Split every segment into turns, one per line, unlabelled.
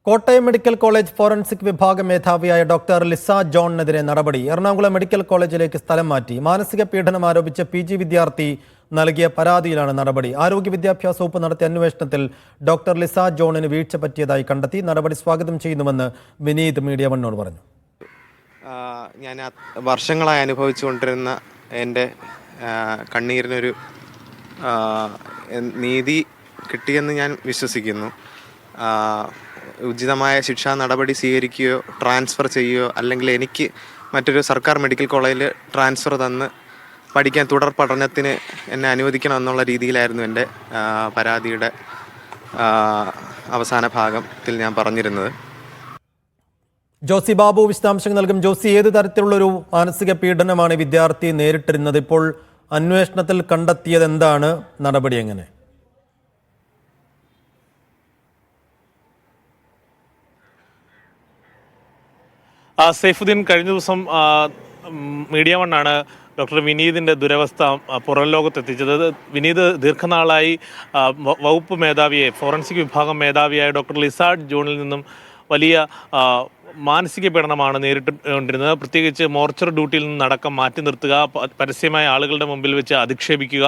Kottayam medical college forensic വിഭാഗം മേധാവിയായ doctor Lisa ജോണിനെതിരെ നടപടി. Ernakulam medical കോളേജിലേക്ക് സ്ഥലം മാറ്റി. മാനസിക പീഡനം ആരോപിച്ച് PG വിദ്യാർത്ഥി നൽകിയ പരാതിയിലാണ് നടപടി. ആരോഗ്യ വിദ്യാഭ്യാസ വകുപ്പ് നടത്തിയ അന്വേഷണത്തിൽ ഡോക്ടർ ലിസ ജോണിന് വീഴ്ച പറ്റിയതായി കണ്ടെത്തി. നടപടി സ്വാഗതം ചെയ്യുന്നുവെന്ന് വിനീത് മീഡിയ വണ്ണോട് പറഞ്ഞു.
ഞാൻ വർഷങ്ങളായി അനുഭവിച്ചുകൊണ്ടിരുന്ന എൻ്റെ കണ്ണീരിനൊരു നീതി കിട്ടിയെന്ന് ഞാൻ വിശ്വസിക്കുന്നു. ഉചിതമായ ശിക്ഷാ നടപടി സ്വീകരിക്കുകയോ ട്രാൻസ്ഫർ ചെയ്യുകയോ അല്ലെങ്കിൽ എനിക്ക് മറ്റൊരു സർക്കാർ മെഡിക്കൽ കോളേജിൽ ട്രാൻസ്ഫർ തന്ന് പഠിക്കാൻ തുടർ പഠനത്തിന് എന്നെ അനുവദിക്കണം എന്നുള്ള രീതിയിലായിരുന്നു എൻ്റെ പരാതിയുടെ അവസാന ഭാഗത്തിൽ ഞാൻ പറഞ്ഞിരുന്നത്.
ജോസി ബാബു വിശദാംശങ്ങൾ നൽകും. ജോസി, ഏത് തരത്തിലുള്ളൊരു മാനസിക പീഡനമാണ് വിദ്യാർത്ഥി നേരിട്ടിരുന്നത്? ഇപ്പോൾ അന്വേഷണത്തിൽ കണ്ടെത്തിയത് എന്താണ്? നടപടി എങ്ങനെ?
സൈഫുദ്ദീൻ കഴിഞ്ഞ ദിവസം മീഡിയ വണ്ണാണ് ഡോക്ടർ വിനീതിൻ്റെ ദുരവസ്ഥ പുറം ലോകത്തെത്തിച്ചത്. വിനീത് ദീർഘനാളായി വകുപ്പ് മേധാവിയെ, ഫോറൻസിക് വിഭാഗം മേധാവിയായ ഡോക്ടർ ലിസ ജോണിൽ നിന്നും വലിയ മാനസിക പീഡനമാണ് നേരിട്ടുകൊണ്ടിരുന്നത്. പ്രത്യേകിച്ച് മോർച്ചറി ഡ്യൂട്ടിയിൽ നിന്നടക്കം മാറ്റി നിർത്തുക, പരസ്യമായ ആളുകളുടെ മുമ്പിൽ വെച്ച് അധിക്ഷേപിക്കുക,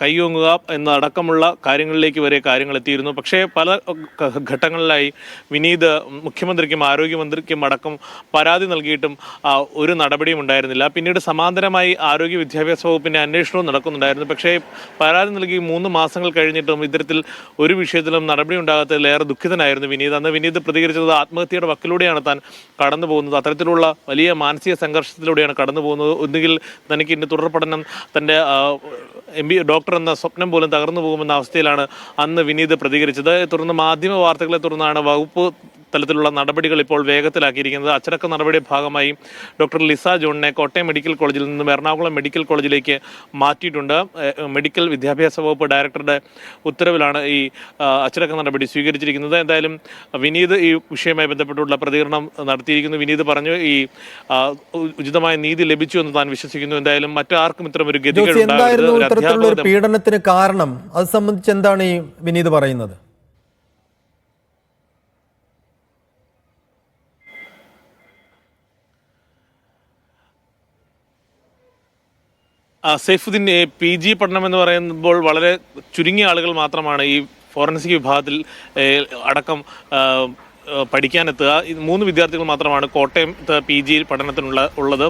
കൈയൊങ്ങുക എന്നടക്കമുള്ള കാര്യങ്ങളിലേക്ക് വരെ കാര്യങ്ങൾ എത്തിയിരുന്നു. പക്ഷേ പല ഘട്ടങ്ങളിലായി വിനീത് മുഖ്യമന്ത്രിക്കും ആരോഗ്യമന്ത്രിക്കും അടക്കം പരാതി നൽകിയിട്ടും ഒരു നടപടിയും ഉണ്ടായിരുന്നില്ല. പിന്നീട് സമാന്തരമായി ആരോഗ്യ വിദ്യാഭ്യാസ വകുപ്പിൻ്റെ അന്വേഷണവും നടക്കുന്നുണ്ടായിരുന്നു. പക്ഷേ പരാതി നൽകി 3 മാസങ്ങൾ കഴിഞ്ഞിട്ടും ഇത്തരത്തിൽ ഒരു വിഷയത്തിലും നടപടി ഉണ്ടാകാത്തതിലേറെ ദുഃഖിതനായിരുന്നു വിനീത്. അന്ന് വിനീത് പ്രതികരിച്ചത് ആത്മഹത്യയുടെ വക്കിലൂടെ താൻ കടന്നു പോകുന്നത്, അത്തരത്തിലുള്ള വലിയ മാനസിക സംഘർഷത്തിലൂടെയാണ് കടന്നു പോകുന്നത്. ഒന്നുകിൽ തനിക്ക് ഇന്ന് തുടർ പഠനം, തൻ്റെ MB ഡോക്ടർ എന്ന സ്വപ്നം പോലും തകർന്നു പോകുമെന്ന അവസ്ഥയിലാണ് അന്ന് വിനീത് പ്രതികരിച്ചത്. തുടർന്ന് മാധ്യമ വാർത്തകളെ തുടർന്നാണ് വകുപ്പ് തലത്തിലുള്ള നടപടികൾ ഇപ്പോൾ വേഗത്തിലാക്കിയിരിക്കുന്നത്. അച്ചടക്ക നടപടിയുടെ ഭാഗമായി ഡോക്ടർ ലിസ ജോണിനെ കോട്ടയം മെഡിക്കൽ കോളേജിൽ നിന്നും എറണാകുളം മെഡിക്കൽ കോളേജിലേക്ക് മാറ്റിയിട്ടുണ്ട്. മെഡിക്കൽ വിദ്യാഭ്യാസ വകുപ്പ് ഡയറക്ടറുടെ ഉത്തരവിലാണ് ഈ അച്ചടക്ക നടപടി സ്വീകരിച്ചിരിക്കുന്നത്. എന്തായാലും വിനീത് ഈ വിഷയവുമായി ബന്ധപ്പെട്ടുള്ള പ്രതികരണം നടത്തിയിരിക്കുന്നു. വിനീത് പറഞ്ഞു, ഈ ഉചിതമായ നീതി ലഭിച്ചു എന്ന് താൻ വിശ്വസിക്കുന്നു. എന്തായാലും മറ്റാർക്കും ഇത്തരം ഒരു ഗതികൾ
ഉണ്ടാകരുത്. പീഡനത്തിന് കാരണം അത് സംബന്ധിച്ച് എന്താണ് ഈ വിനീത് പറയുന്നത്?
സൈഫുദ്ദീൻ, PG പഠനം എന്ന് പറയുമ്പോൾ വളരെ ചുരുങ്ങിയ ആളുകൾ മാത്രമാണ് ഈ ഫോറൻസിക് വിഭാഗത്തിൽ അടക്കം പഠിക്കാനെത്തുക. 3 വിദ്യാർത്ഥികൾ മാത്രമാണ് കോട്ടയത്ത് PG പഠനത്തിനുള്ളത്.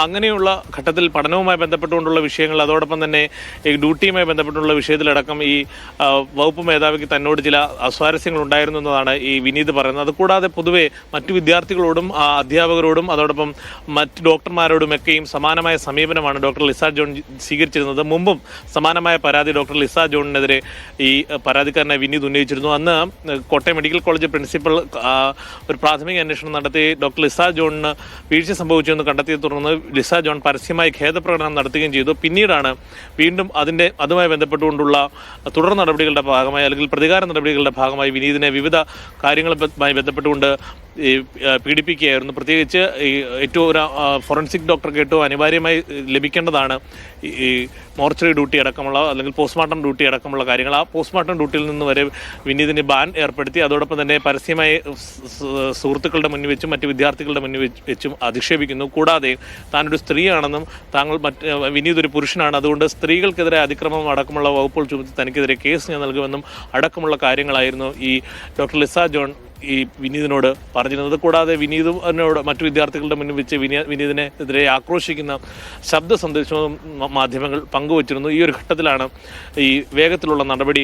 അങ്ങനെയുള്ള ഘട്ടത്തിൽ പഠനവുമായി ബന്ധപ്പെട്ടുകൊണ്ടുള്ള വിഷയങ്ങൾ, അതോടൊപ്പം തന്നെ ഈ ഡ്യൂട്ടിയുമായി ബന്ധപ്പെട്ടുള്ള വിഷയത്തിലടക്കം ഈ വകുപ്പ് മേധാവിക്ക് തന്നോട് ചില അസ്വാരസ്യങ്ങൾ ഉണ്ടായിരുന്നു എന്നതാണ് ഈ വിനീത് പറയുന്നത്. അതുകൂടാതെ പൊതുവെ മറ്റു വിദ്യാർത്ഥികളോടും അധ്യാപകരോടും അതോടൊപ്പം മറ്റ് ഡോക്ടർമാരോടുമൊക്കെയും സമാനമായ സമീപനമാണ് ഡോക്ടർ ലിസ ജോൺ സ്വീകരിച്ചിരുന്നത്. മുമ്പും സമാനമായ പരാതി ഡോക്ടർ ലിസ ജോണിനെതിരെ ഈ പരാതിക്കാരനെ വിനീത് ഉന്നയിച്ചിരുന്നു. അന്ന് കോട്ടയം മെഡിക്കൽ കോളേജ് പ്രിൻസിപ്പൽ ഒരു പ്രാഥമിക അന്വേഷണം നടത്തി ഡോക്ടർ ലിസ ജോണിന് വീഴ്ച സംഭവിച്ചു എന്ന് കണ്ടെത്തിയെ തുടർന്ന് ലിസ ജോൺ പരസ്യമായി ഖേദപ്രകടനം നടത്തുകയും ചെയ്തു. പിന്നീടാണ് വീണ്ടും അതുമായി ബന്ധപ്പെട്ടുകൊണ്ടുള്ള തുടർ നടപടികളുടെ ഭാഗമായി അല്ലെങ്കിൽ പ്രതികാര നടപടികളുടെ ഭാഗമായി വിനീതിനെ വിവിധ കാര്യങ്ങളുമായി ബന്ധപ്പെട്ടുകൊണ്ട് പീഡിപ്പിക്കുകയായിരുന്നു. പ്രത്യേകിച്ച് ഏറ്റവും ഒരു ഫോറൻസിക് ഡോക്ടർക്ക് ഏറ്റവും അനിവാര്യമായി ലഭിക്കേണ്ടതാണ് ഈ മോർച്ചറി ഡ്യൂട്ടി അടക്കമുള്ള അല്ലെങ്കിൽ പോസ്റ്റ്മോർട്ടം ഡ്യൂട്ടി അടക്കമുള്ള കാര്യങ്ങൾ. ആ പോസ്റ്റ്മോർട്ടം ഡ്യൂട്ടിയിൽ നിന്ന് വരെ വിനീതിന് ബാൻ ഏർപ്പെടുത്തി. അതോടൊപ്പം തന്നെ പരസ്യമായി സുഹൃത്തുക്കളുടെ മുന്നിൽ വെച്ചും മറ്റ് വിദ്യാർത്ഥികളുടെ മുന്നിൽ വെച്ചും അധിക്ഷേപിക്കുന്നു. കൂടാതെ താനൊരു സ്ത്രീയാണെന്നും വിനീത് ഒരു പുരുഷനാണ്, അതുകൊണ്ട് സ്ത്രീകൾക്കെതിരെ അതിക്രമം അടക്കമുള്ള വകുപ്പുകൾ ചുമത്തി തനിക്കെതിരെ കേസ് ഞാൻ നൽകുമെന്നും അടക്കമുള്ള കാര്യങ്ങളായിരുന്നു ഈ ഡോക്ടർ ലിസ ജോൺ ഈ വിനീതിനോട് പറഞ്ഞിരുന്നത്. കൂടാതെ വിനീതിനോട് മറ്റു വിദ്യാർത്ഥികളുടെ മുന്നിൽ വെച്ച് വിനീതിനെതിരെ ആക്രോശിക്കുന്ന ശബ്ദ സന്ദേശവും മാധ്യമങ്ങൾ പങ്കുവച്ചിരുന്നു. ഈ ഒരു ഘട്ടത്തിലാണ് ഈ വേഗത്തിലുള്ള നടപടി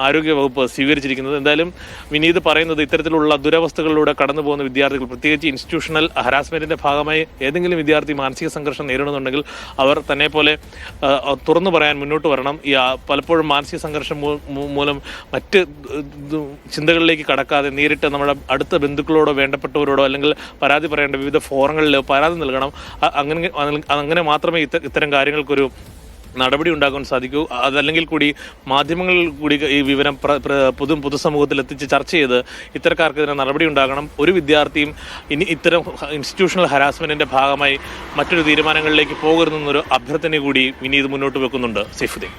ആരോഗ്യ വകുപ്പ് സ്വീകരിച്ചിരിക്കുന്നത്. എന്തായാലും വിനീത് പറയുന്നത്, ഇത്തരത്തിലുള്ള ദുരവസ്ഥകളിലൂടെ കടന്നു പോകുന്ന വിദ്യാർത്ഥികൾ, പ്രത്യേകിച്ച് ഇൻസ്റ്റിറ്റ്യൂഷണൽ ഹരാസ്മെന്റിന്റെ ഭാഗമായി ഏതെങ്കിലും വിദ്യാർത്ഥി മാനസിക സംഘർഷം നേരിടുന്നുണ്ടെങ്കിൽ അവർ തന്നെ പോലെ തുറന്നു പറയാൻ മുന്നോട്ട് വരണം. ഈ പലപ്പോഴും മാനസിക സംഘർഷം മൂലം മറ്റ് ചിന്തകളിലേക്ക് കടക്കാതെ നേരിട്ട് നമ്മുടെ അടുത്ത ബന്ധുക്കളോടോ വേണ്ടപ്പെട്ടവരോടോ അല്ലെങ്കിൽ പരാതി പറയേണ്ട വിവിധ ഫോറങ്ങളിലോ പരാതി നൽകണം. അങ്ങനെ മാത്രമേ ഇത്തരം കാര്യങ്ങൾക്കൊരു നടപടി ഉണ്ടാക്കാൻ സാധിക്കൂ. അതല്ലെങ്കിൽ കൂടി മാധ്യമങ്ങളിൽ കൂടി ഈ വിവരം പൊതുസമൂഹത്തിൽ എത്തിച്ച് ചർച്ച ചെയ്ത് ഇത്തരക്കാർക്കെതിരെ നടപടി ഉണ്ടാകണം. ഒരു വിദ്യാർത്ഥിയും ഇനി ഇത്തരം ഇൻസ്റ്റിറ്റ്യൂഷണൽ ഹരാസ്മെന്റിന്റെ ഭാഗമായി മറ്റൊരു തീരുമാനങ്ങളിലേക്ക് പോകരുതെന്നൊരു അഭ്യർത്ഥന കൂടി വിനീത് മുന്നോട്ട് വെക്കുന്നുണ്ട്. സൈഫുദ്ദീൻ.